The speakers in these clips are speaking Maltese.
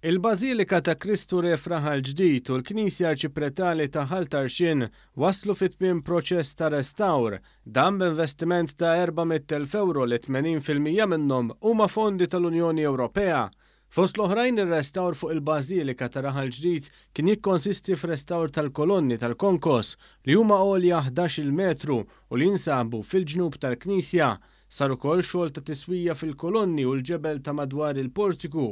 Il-Bażilika ta' Kristu Re Fraħal Ġdid u l-Knisja Arċipretali ta' Ħaltarxin waslu fit-tmiem proċess ta' restawr dan b'investiment ta' 400,000 euro li 80% minnhom huma fondi tal-Unjoni Ewropea. Fost l-oħrajn ir-restawr fuq il-Bażilika ta' Raħal Ġdid kien jikkonsisti f'restawr tal-kolonni tal-konkos li huma għolja 11 metru u li jinsabu fil-ġnub tal-Knisja. Sar ukoll xogħol ta' tiswija fil-kolonni u l-ġebel ta' madwar il-portiku.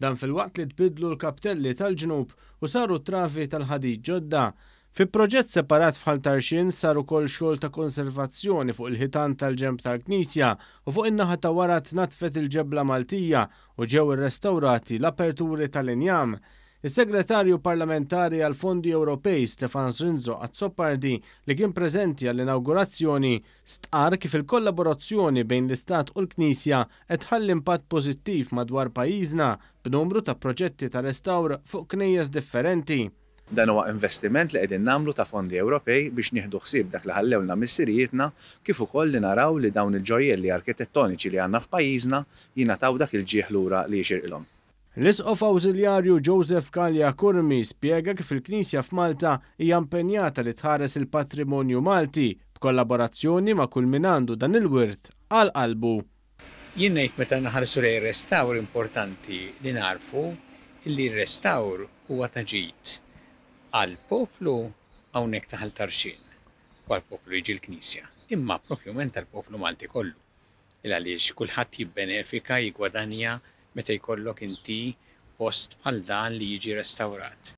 Dan fil-waqt li tbidlu l-kaptelli tal-ġnub u saru trafi tal-ħadid ġodda. Fi proġett separat f'Ħaltarxin saru kol xogħol ta' konservazzjoni fuq il-ħitan tal-ġemb tal-Knisja u fuq in-naħa ta' wara tnatfet il-ġebla Maltija u ġew irrestawrati l-aperturi tal-injam. Is-Segretarju Parlamentari għal Fondi Ewropej Stefan Zrinzo Azzopardi li kien preżenti għall-inaugurazzjoni stqar kif il-kollaborazzjoni bejn l-Istat u l-Knisja qed ħalli impatt pożittiv madwar pajjiżna b'numru ta' proġetti ta' restawr fuq knejjes differenti. Dan huwa investiment li qegħdin nagħmlu ta' fondi Ewropej biex nieħdu ħsieb dak li ħallewna missirijietna kif ukoll li naraw li dawn il-ġojjelli arkitettoniċi li għandna f'pajjiżna jingħataw dak il-ġieħ lura li jixirqilhom. L-Isqof Awżiljarju Joseph Kalja Kurmi spjega kif il-Knisja f'Malta hija impenjata li tħares il-patrimonju Malti b'kollaborazzjoni ma' kull min għandu dan il-wirt għal qalbu. Jien ngħid meta naħarsu lejn restawr importanti li narfu li r-restawr huwa ta' ġid għall-poplu hawnhekk ta' Ħaltarxin u għall-poplu jiġi l-Knisja, imma propjament għall-poplu Malti kollu. Il għaliex kulħadd jibbenefika, jigwadanja meta jkollok inti post bħal dan li jiġi restawrat.